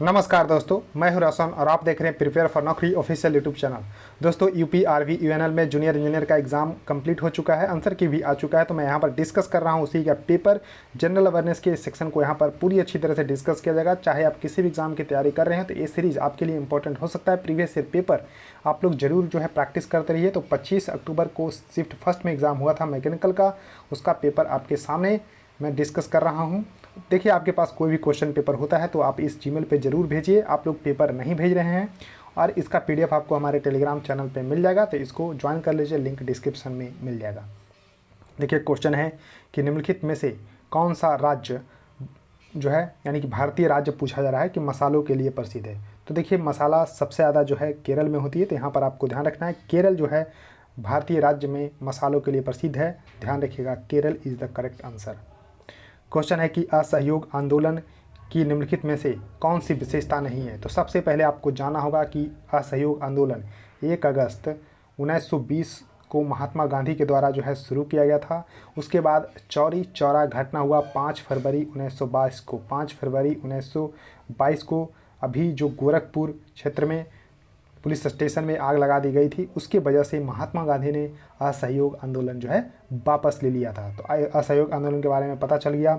नमस्कार दोस्तों, मैं हूं रोशन और आप देख रहे हैं प्रिपेयर फॉर नौकरी ऑफिशियल यूट्यूब चैनल। दोस्तों यूपी आरवी यूएनएल में जूनियर इंजीनियर का एग्जाम कंप्लीट हो चुका है, आंसर की भी आ चुका है। तो मैं यहां पर डिस्कस कर रहा हूं उसी का पेपर। जनरल अवेयरनेस के सेक्शन को यहां पर पूरी अच्छी तरह से डिस्कस किया जाएगा। चाहे आप किसी भी एग्जाम की तैयारी कर रहे हैं तो ये सीरीज आपके लिए इंपॉर्टेंट हो सकता है। प्रीवियस ईयर पेपर आप लोग जरूर जो है प्रैक्टिस करते रहिए। तो 25 अक्टूबर को शिफ्ट फर्स्ट में एग्जाम हुआ था मैकेनिकल का, उसका पेपर आपके सामने मैं डिस्कस कर रहा हूं। देखिए, आपके पास कोई भी क्वेश्चन पेपर होता है तो आप इस जीमेल पे ज़रूर भेजिए। आप लोग पेपर नहीं भेज रहे हैं और इसका पीडीएफ आपको हमारे टेलीग्राम चैनल पे मिल जाएगा, तो इसको ज्वाइन कर लीजिए, लिंक डिस्क्रिप्शन में मिल जाएगा। देखिए, क्वेश्चन है कि निम्नलिखित में से कौन सा राज्य जो है, यानी कि भारतीय राज्य पूछा जा रहा है कि मसालों के लिए प्रसिद्ध है। तो देखिए, मसाला सबसे ज़्यादा जो है केरल में होती है, तो यहाँ पर आपको ध्यान रखना है केरल जो है भारतीय राज्य में मसालों के लिए प्रसिद्ध है। ध्यान रखिएगा, Kerala is the correct answer. Question है कि असहयोग आंदोलन की निम्नलिखित में से कौन सी विशेषता नहीं है। तो सबसे पहले आपको जानना होगा कि असहयोग आंदोलन 1 अगस्त 1920 को महात्मा गांधी के द्वारा जो है शुरू किया गया था। उसके बाद चौरी चौरा घटना हुआ 5 फरवरी 1922 को। 5 फरवरी 1922 को अभी जो गोरखपुर क्षेत्र में पुलिस स्टेशन में आग लगा दी गई थी, उसकी वजह से महात्मा गांधी ने असहयोग आंदोलन जो है वापस ले लिया था। तो असहयोग आंदोलन के बारे में पता चल गया।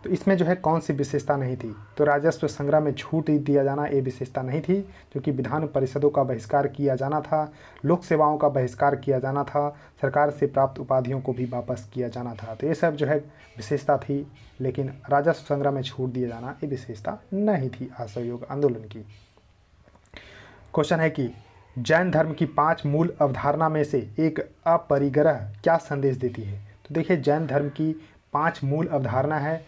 तो इसमें जो है कौन सी विशेषता नहीं थी। तो राजस्व संग्रह में छूट दिया जाना, ये विशेषता नहीं थी, क्योंकि विधान परिषदों का बहिष्कार किया जाना था, लोक सेवाओं का बहिष्कार किया जाना था, सरकार से प्राप्त उपाधियों को भी वापस किया जाना था। तो ये सब जो है विशेषता थी, लेकिन राजस्व संग्रह में छूट दिया जाना ये विशेषता नहीं थी असहयोग आंदोलन की। क्वेश्चन है कि जैन धर्म की 5 मूल अवधारणा में से एक अपरिग्रह क्या संदेश देती है। तो देखिए, जैन धर्म की 5 मूल अवधारणा है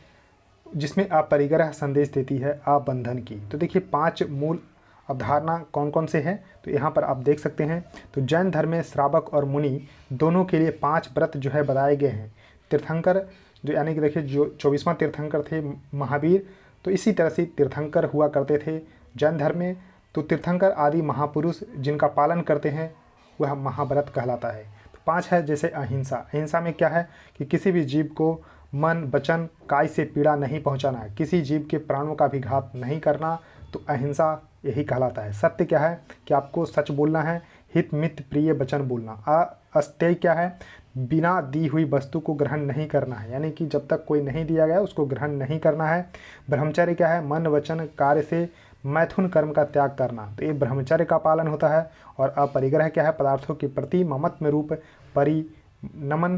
जिसमें अपरिग्रह संदेश देती है अबंधन की। तो देखिए, 5 मूल अवधारणा कौन कौन से हैं, तो यहाँ पर आप देख सकते हैं। तो जैन धर्म में श्रावक और मुनि दोनों के लिए 5 व्रत जो है बताए गए हैं। तीर्थंकर जो, यानी कि देखिए जो 24वां तीर्थंकर थे महावीर, तो इसी तरह से तीर्थंकर हुआ करते थे जैन धर्म में। तो तीर्थंकर आदि महापुरुष जिनका पालन करते हैं वह महाव्रत कहलाता है। तो 5 है, जैसे अहिंसा। अहिंसा में क्या है कि किसी भी जीव को मन वचन काय से पीड़ा नहीं पहुंचाना है, किसी जीव के प्राणों का भी घात नहीं करना, तो अहिंसा यही कहलाता है। सत्य क्या है कि आपको सच बोलना है, हित मित प्रिय वचन बोलना। अस्तेय क्या है, बिना दी हुई वस्तु को ग्रहण नहीं करना है, यानी कि जब तक कोई नहीं दिया गया उसको ग्रहण नहीं करना है। ब्रह्मचर्य क्या है, मन वचन कार्य से मैथुन कर्म का त्याग करना, तो ये ब्रह्मचर्य का पालन होता है। और अपरिग्रह क्या है, पदार्थों के प्रति ममत्व रूप परिनमन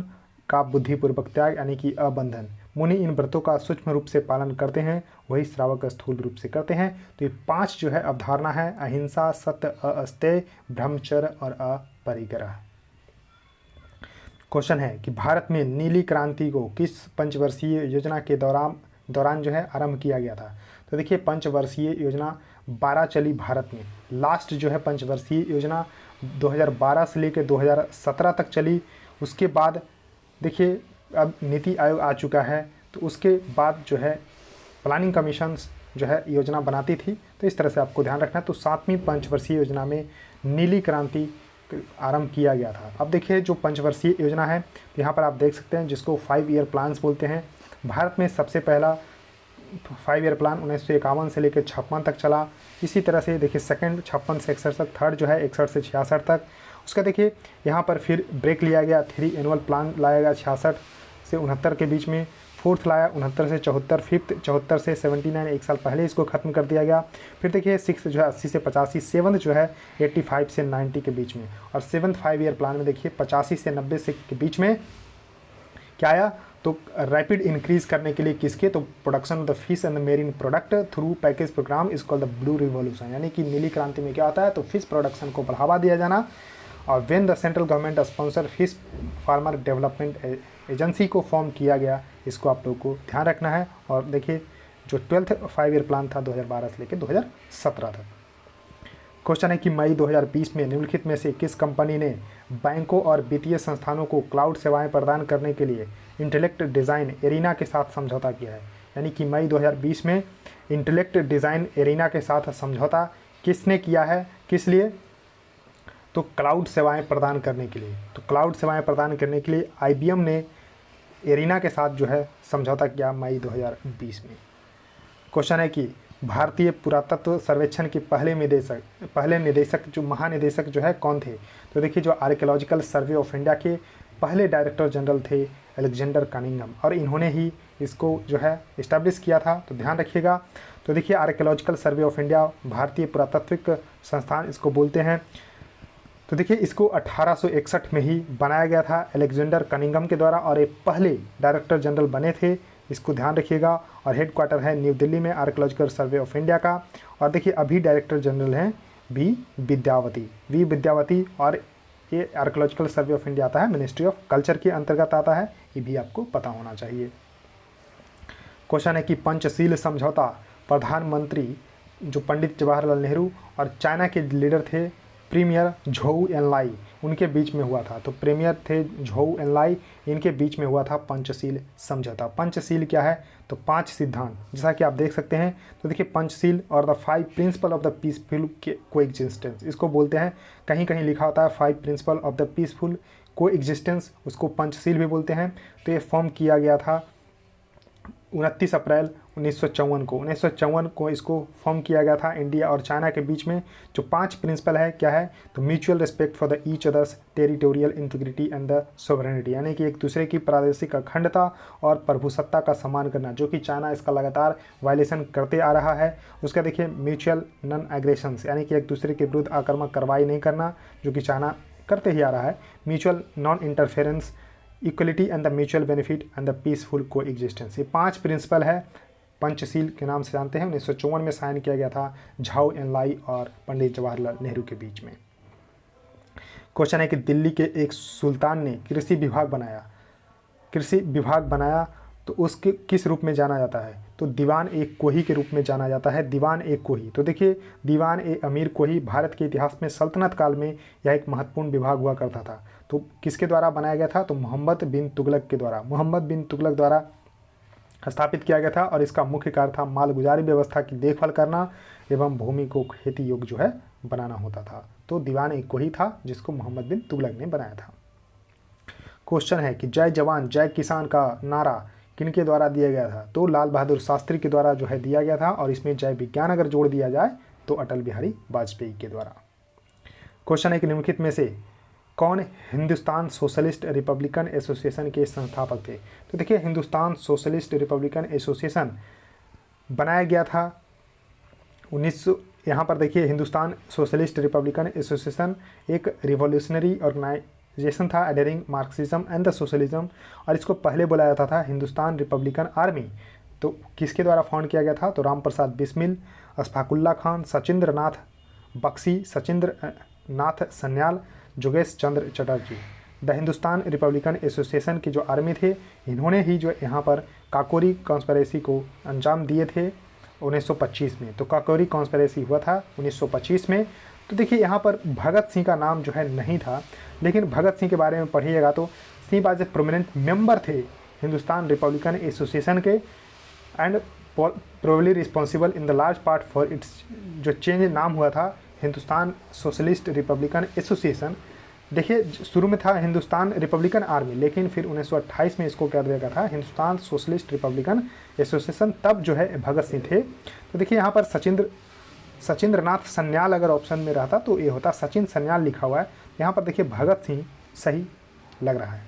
का बुद्धिपूर्वक त्याग, यानी कि अबंधन। मुनि इन व्रतों का सूक्ष्म रूप से पालन करते हैं, वही श्रावक स्थूल रूप से करते हैं। तो ये 5 जो है अवधारणा है, अहिंसा, सत्य, अस्तेय, ब्रह्मचर्य और अपरिग्रह। क्वेश्चन है कि भारत में नीली क्रांति को किस पंचवर्षीय योजना के दौरान जो है आरंभ किया गया था। तो देखिए, पंचवर्षीय योजना 12 चली भारत में। लास्ट जो है पंचवर्षीय योजना 2012 से लेकर 2017 तक चली। उसके बाद देखिए, अब नीति आयोग आ चुका है, तो उसके बाद जो है प्लानिंग कमीशन जो है योजना बनाती थी। तो इस तरह से आपको ध्यान रखना है। तो 7वीं पंचवर्षीय योजना में नीली क्रांति आरंभ किया गया था। अब देखिए, जो पंचवर्षीय योजना है, तो यहाँ पर आप देख सकते हैं, जिसको 5 ईयर प्लान्स बोलते हैं। भारत में सबसे पहला 5 ईयर प्लान 1951 से लेकर 56 तक चला। इसी तरह से देखिए, सेकंड 56 से 61 तक, थर्ड जो है 61 से 66 तक। उसका देखिए यहाँ पर फिर ब्रेक लिया गया, 3 एनुअल प्लान लाया गया 66 से 69 के बीच में। फोर्थ लाया 69 से 74, फिफ्थ 74 से 79, एक साल पहले इसको ख़त्म कर दिया गया। फिर देखिए 6 जो है 80 से 85, 7 जो है 85 से 90 के बीच में। और 7th 5 ईयर प्लान में देखिए 85 से 90 से के बीच में क्या आया, तो रैपिड इंक्रीज करने के लिए किसके, तो production of the fish and the marine product through package programme is called the blue revolution. यानी कि नीली क्रांति में क्या होता है, तो फिश प्रोडक्शन को बढ़ावा दिया जाना। और when the central government sponsor fish farmer development agency को फॉर्म किया गया, इसको आप लोगों को ध्यान रखना है। और देखिए, जो 12th 5 ईयर प्लान था 2012 से लेकर 2017 तक। क्वेश्चन है कि मई 2020 में निम्नलिखित में से किस कंपनी ने बैंकों और वित्तीय संस्थानों को क्लाउड सेवाएं प्रदान करने के लिए इंटेलेक्ट डिज़ाइन एरिना के साथ समझौता किया है। यानी कि मई 2020 में इंटेलेक्ट डिज़ाइन एरिना के साथ समझौता किसने किया है, किस लिए, तो क्लाउड सेवाएं प्रदान करने के लिए। तो क्लाउड सेवाएं प्रदान करने के लिए IBM ने एरिना के साथ जो है समझौता किया मई 2020 में। क्वेश्चन है कि भारतीय पुरातत्व सर्वेक्षण के पहले निदेशक जो महानिदेशक जो है कौन थे? तो देखिए जो आर्कियोलॉजिकल सर्वे ऑफ इंडिया के पहले डायरेक्टर जनरल थे अलेक्जेंडर कनिंघम, और इन्होंने ही इसको जो है इस्टेब्लिश किया था, तो ध्यान रखिएगा। तो देखिए आर्कियोलॉजिकल सर्वे ऑफ इंडिया, भारतीय पुरातात्विक संस्थान इसको बोलते हैं। तो देखिए इसको 1861 में ही बनाया गया था अलेक्जेंडर कनिंघम के द्वारा, और ये पहले डायरेक्टर जनरल बने थे, इसको ध्यान रखिएगा। और हेड क्वार्टर है न्यू दिल्ली में आर्कियोलॉजिकल सर्वे ऑफ इंडिया का। और देखिए अभी डायरेक्टर जनरल हैं वी विद्यावती, और ये आर्कियोलॉजिकल सर्वे ऑफ इंडिया आता है मिनिस्ट्री ऑफ कल्चर के अंतर्गत आता है, ये भी आपको पता होना चाहिए। क्वेश्चन है कि पंचशील समझौता प्रधानमंत्री जो पंडित जवाहरलाल नेहरू और चाइना के लीडर थे प्रीमियर झोउ एनलाई, उनके बीच में हुआ था। तो प्रीमियर थे झोउ एनलाई, इनके बीच में हुआ था पंचशील समझौता। पंचशील क्या है? तो 5 सिद्धांत, जैसा कि आप देख सकते हैं। तो देखिए पंचशील और the 5 principle of the peaceful coexistence, इसको बोलते हैं। कहीं कहीं लिखा होता है 5 principle of the peaceful coexistence, उसको पंचशील भी बोलते हैं। तो ये फॉर्म किया गया था 29 अप्रैल 1954 को इसको फॉर्म किया गया था इंडिया और चाइना के बीच में। जो 5 प्रिंसिपल है क्या है? तो mutual respect for the each others territorial integrity and the sovereignty, यानी कि एक दूसरे की प्रादेशिक अखंडता और प्रभुसत्ता का सम्मान करना, जो कि चाइना इसका लगातार वायलेशन करते आ रहा है। उसका देखिए म्यूचुअल नॉन एग्रेशंस, यानी कि एक दूसरे के विरुद्ध आक्रामक कार्रवाई नहीं करना, जो कि चाइना करते ही आ रहा है। Mutual non interference, equality and the mutual benefit and the peaceful को एग्जिस्टेंस, ये 5 प्रिंसिपल है, पंचशील के नाम से जानते हैं। 1954 में साइन किया गया था झाओ एनलाई और पंडित जवाहरलाल नेहरू के बीच में। क्वेश्चन है कि दिल्ली के एक सुल्तान ने कृषि विभाग बनाया, तो उसके किस रूप में जाना जाता है? तो दीवान एक कोही के रूप में जाना जाता है, दीवान एक कोही। तो देखिए दीवान ए अमीर कोही भारत के इतिहास में सल्तनत काल में यह एक महत्वपूर्ण विभाग हुआ करता था। तो किसके द्वारा बनाया गया था? तो मोहम्मद बिन तुगलक द्वारा स्थापित किया गया था, और इसका मुख्य कार्य था मालगुजारी व्यवस्था की देखभाल करना एवं भूमि को खेती योग्य जो है बनाना होता था। तो दीवान एक कोही था जिसको मोहम्मद बिन तुगलक ने बनाया था। क्वेश्चन है कि जय जवान जय किसान का नारा किनके द्वारा दिया गया था? तो लाल बहादुर शास्त्री के द्वारा जो है दिया गया था, और इसमें जय विज्ञान अगर जोड़ दिया जाए तो अटल बिहारी वाजपेयी के द्वारा। क्वेश्चन है कि निम्नलिखित में से कौन हिंदुस्तान सोशलिस्ट रिपब्लिकन एसोसिएशन के संस्थापक थे? तो देखिए हिंदुस्तान सोशलिस्ट रिपब्लिकन एसोसिएशन बनाया गया था 1900। यहाँ पर देखिए हिंदुस्तान सोशलिस्ट रिपब्लिकन एसोसिएशन एक रिवॉल्यूशनरी ऑर्गेनाइजेशन था एडरिंग मार्क्सिज्म एंड द सोशलिज्म, और इसको पहले बुलाया जाता था हिंदुस्तान रिपब्लिकन आर्मी। तो किसके द्वारा फाउंड किया गया था? तो राम प्रसाद बिस्मिल, अशफाकुल्ला खान, सचिंद्र नाथ बख्शी, सचिंद्र नाथ सन्याल, जोगेश Chandra Chatterjee. The Hindustan Republican Association की जो आर्मी थे, इन्होंने ही जो यहाँ पर काकोरी कॉन्स्पिरेसी को अंजाम दिए थे 1925 में। तो काकोरी कॉन्स्पिरेसी हुआ था 1925 में। तो देखिए यहाँ पर भगत सिंह का नाम जो है नहीं था, लेकिन भगत सिंह के बारे में पढ़िएगा तो Singh was a prominent member थे हिंदुस्तान रिपब्लिकन एसोसिएशन के, and probably responsible in the large part for its जो चेंज नाम हुआ था हिंदुस्तान सोशलिस्ट रिपब्लिकन एसोसिएशन। देखिए शुरू में था हिंदुस्तान रिपब्लिकन आर्मी, लेकिन फिर 1928 में इसको कर दिया गया था हिंदुस्तान सोशलिस्ट रिपब्लिकन एसोसिएशन, तब जो है भगत सिंह थे। तो देखिए यहाँ पर सचिंद्र नाथ सन्याल अगर ऑप्शन में रहता तो ये होता, सचिन सन्याल लिखा हुआ है, यहाँ पर देखिए भगत सिंह सही लग रहा है।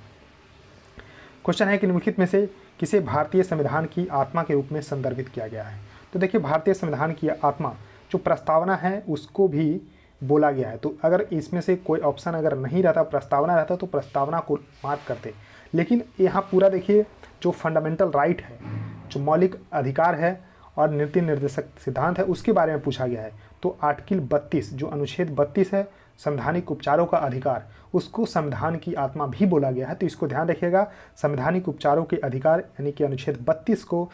क्वेश्चन है कि निम्नलिखित में से किसे भारतीय संविधान की आत्मा के रूप में संदर्भित किया गया है? तो देखिए भारतीय संविधान की आत्मा जो प्रस्तावना है उसको भी बोला गया है। तो अगर इसमें से कोई ऑप्शन अगर नहीं रहता, प्रस्तावना रहता, तो प्रस्तावना को मार्क करते, लेकिन यहाँ पूरा देखिए जो फंडामेंटल राइट है, जो मौलिक अधिकार है और नीति निर्देशक सिद्धांत है, उसके बारे में पूछा गया है। तो आर्टिकल 32 जो अनुच्छेद 32 है संवैधानिक उपचारों का अधिकार, उसको संविधान की आत्मा भी बोला गया है। तो इसको ध्यान रखिएगा, संवैधानिक उपचारों के अधिकार यानी कि अनुच्छेद 32 को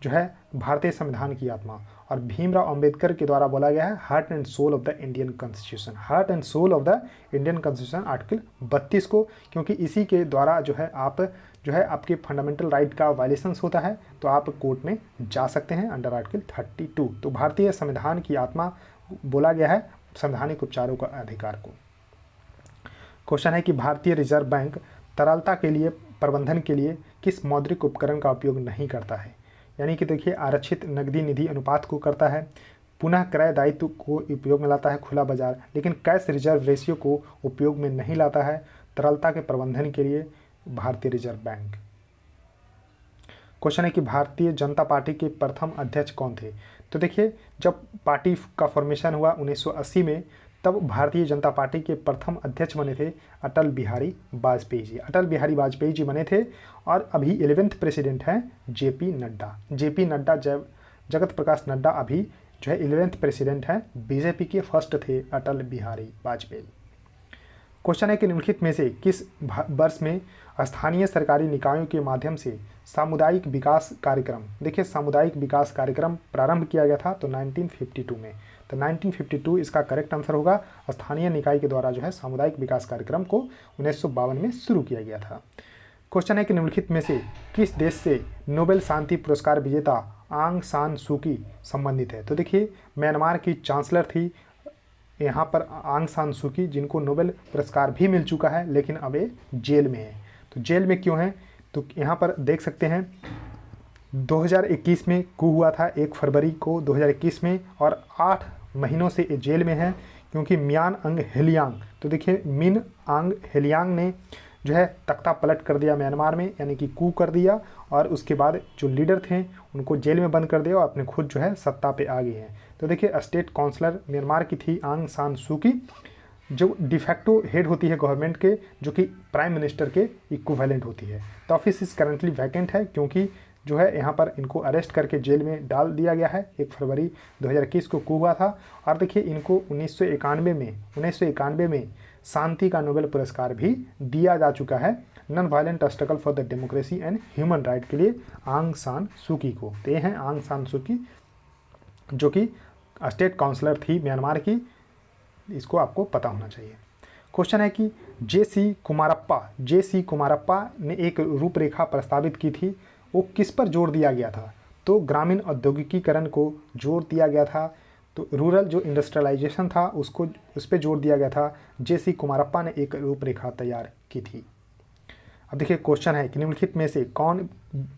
जो है भारतीय संविधान की आत्मा, और भीमराव अंबेडकर के द्वारा बोला गया है heart and soul of the Indian constitution, heart and soul of the Indian constitution article 32 को, क्योंकि इसी के द्वारा जो है आप जो है आपके फंडामेंटल राइट का वायलेशंस होता है तो आप कोर्ट में जा सकते हैं अंडर आर्टिकल 32। तो भारतीय संविधान की आत्मा बोला गया है संवैधानिक उपचारों का अधिकार को। क्वेश्चन है कि भारतीय रिजर्व बैंक तरलता के लिए प्रबंधन के लिए किस मौद्रिक उपकरण का उपयोग नहीं करता है? यानी कि देखिए आरक्षित नकदी निधि अनुपात को करता है, पुनः क्रय दायित्व को उपयोग में लाता है खुला बाजार, लेकिन कैश रिजर्व रेशियो को उपयोग में नहीं लाता है तरलता के प्रबंधन के लिए भारतीय रिजर्व बैंक। क्वेश्चन है कि भारतीय जनता पार्टी के प्रथम अध्यक्ष कौन थे। तो देखिए जब पार्टी का फॉर्मेशन हुआ 1980 में, तब भारतीय जनता पार्टी के प्रथम अध्यक्ष बने थे अटल बिहारी वाजपेयी जी। अटल बिहारी वाजपेयी जी बने थे और अभी 11वें प्रेसिडेंट हैं जेपी नड्डा। जेपी नड्डा जगत प्रकाश नड्डा अभी जो है 11वें प्रेसिडेंट हैं, बीजेपी के फर्स्ट थे अटल बिहारी वाजपेयी। क्वेश्चन है कि निम्नलिखित में से किस वर्ष में स्थानीय सरकारी निकायों के माध्यम से सामुदायिक विकास कार्यक्रम, देखिए सामुदायिक विकास कार्यक्रम प्रारंभ किया गया था, तो 1952 में। तो 1952 इसका करेक्ट आंसर होगा। स्थानीय निकाय के द्वारा जो है सामुदायिक विकास कार्यक्रम को 1952 में शुरू किया गया था। क्वेश्चन है कि निम्नलिखित में से किस देश से नोबेल शांति पुरस्कार विजेता आंग सान सू की संबंधित है। तो देखिए म्यांमार की चांसलर थी यहाँ पर आंग सान सू की, जिनको नोबेल पुरस्कार भी मिल चुका है, लेकिन अब ये जेल में है। तो जेल में क्यों है, तो यहाँ पर देख सकते हैं 2021 में कू हुआ था 1 फरवरी को 2021 में, और 8 महीनों से ये जेल में है क्योंकि मियान अंग हेलियांग, तो देखिए मिन आंग हेलियांग ने जो है तख्ता पलट कर दिया म्यांमार में, यानी कि कू कर दिया, और उसके बाद जो लीडर थे उनको जेल में बंद कर दिया और अपने खुद जो है सत्ता पे आ गए हैं। तो देखिए स्टेट काउंसलर म्यांमार की थी आंग सान सू की, जो डिफेक्टो हेड होती है गवर्नमेंट के, जो कि प्राइम मिनिस्टर के इक्विवेलेंट होती है। The office is currently vacant है क्योंकि जो है यहाँ पर इनको अरेस्ट करके जेल में डाल दिया गया है। 1 फरवरी 2021 को कू हुआ था। और देखिए इनको 1991 में शांति का नोबेल पुरस्कार भी दिया जा चुका है, non violent struggle for the democracy and human right के लिए आंग सान सू की को। तो ये हैं आंग सान सू की, जो कि स्टेट काउंसलर थी म्यांमार की, इसको आपको पता होना चाहिए। क्वेश्चन है कि जे.सी. कुमारप्पा ने एक रूपरेखा प्रस्तावित की थी, वो किस पर जोर दिया गया था। तो ग्रामीण औद्योगिकीकरण को जोर दिया गया था, तो रूरल जो इंडस्ट्रियलाइजेशन था उसको उस पर जोर दिया गया था। जे.सी. कुमारप्पा ने एक रूपरेखा तैयार की थी। अब देखिए क्वेश्चन है कि निम्नलिखित में से कौन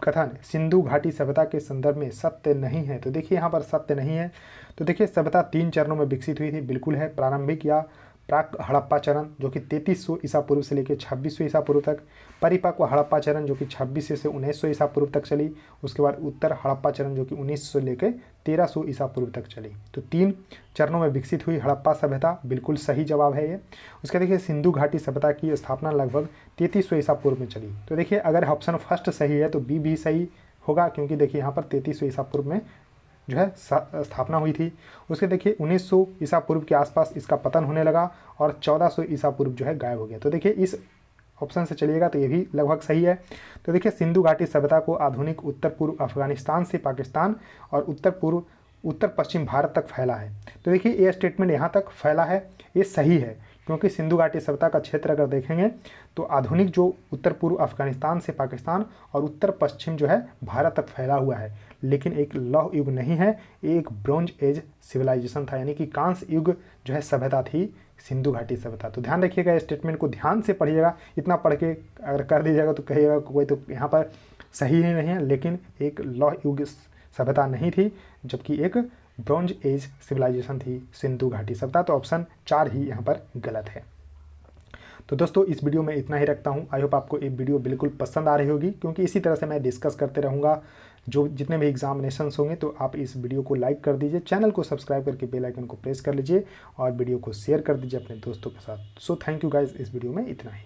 कथन सिंधु घाटी सभ्यता के संदर्भ में सत्य नहीं है। तो देखिए यहाँ पर सत्य नहीं है। तो देखिए सभ्यता 3 चरणों में विकसित हुई थी, बिल्कुल है। प्रारंभिक या प्राक हड़प्पा चरण जो कि 3300 ईसा पूर्व से लेकर 2600 ईसा पूर्व तक, परिपक्व हड़प्पा चरण जो कि 2600 से 1900 ईसा पूर्व तक चली, उसके बाद उत्तर हड़प्पा चरण जो कि 1900 से लेकर 1300 ईसा पूर्व तक चली। तो 3 चरणों में विकसित हुई हड़प्पा सभ्यता, बिल्कुल सही जवाब है ये। उसके देखिए सिंधु घाटी सभ्यता की स्थापना लगभग 3300 ईसा पूर्व में चली। तो देखिए अगर ऑप्शन फर्स्ट सही है तो बी भी सही होगा, क्योंकि देखिए यहाँ पर 3300 ईसा पूर्व में जो है स्थापना हुई थी। उसके देखिए 1900 ईसा पूर्व के आसपास इसका पतन होने लगा और 1400 ईसा पूर्व जो है गायब हो गया। तो देखिए इस ऑप्शन से चलिएगा तो ये भी लगभग सही है। तो देखिए सिंधु घाटी सभ्यता को आधुनिक उत्तर पूर्व अफगानिस्तान से पाकिस्तान और उत्तर पश्चिम भारत तक फैला है। तो देखिए ये स्टेटमेंट यहाँ तक फैला है, ये सही है, क्योंकि सिंधु घाटी सभ्यता का क्षेत्र अगर देखेंगे तो आधुनिक जो उत्तर पूर्व अफगानिस्तान से पाकिस्तान और उत्तर पश्चिम जो है भारत तक फैला हुआ है, लेकिन एक लौह युग नहीं है, एक ब्रोंज एज सिविलाइजेशन था, यानी कि कांस्य युग जो है सभ्यता थी सिंधु घाटी सभ्यता। तो ध्यान रखिएगा, स्टेटमेंट को ध्यान से पढ़िएगा, इतना पढ़ के अगर कर दीजिएगा तो कहिएगा कोई तो यहाँ पर सही ही नहीं है, लेकिन एक लौह युग सभ्यता नहीं थी, जबकि एक ब्रोंज एज सिविलाइजेशन थी सिंधु घाटी सभ्यता। तो ऑप्शन 4 ही यहाँ पर गलत है। तो दोस्तों इस वीडियो में इतना ही रखता हूँ। आई होप आपको ये वीडियो बिल्कुल पसंद आ रही होगी, क्योंकि इसी तरह से मैं डिस्कस करते रहूँगा जो जितने भी एग्जामिनेशंस होंगे। तो आप इस वीडियो को लाइक कर दीजिए, चैनल को सब्सक्राइब करके बेल आइकन को प्रेस कर लीजिए और वीडियो को शेयर कर दीजिए अपने दोस्तों के साथ। सो थैंक यू गाइज, इस वीडियो में इतना ही।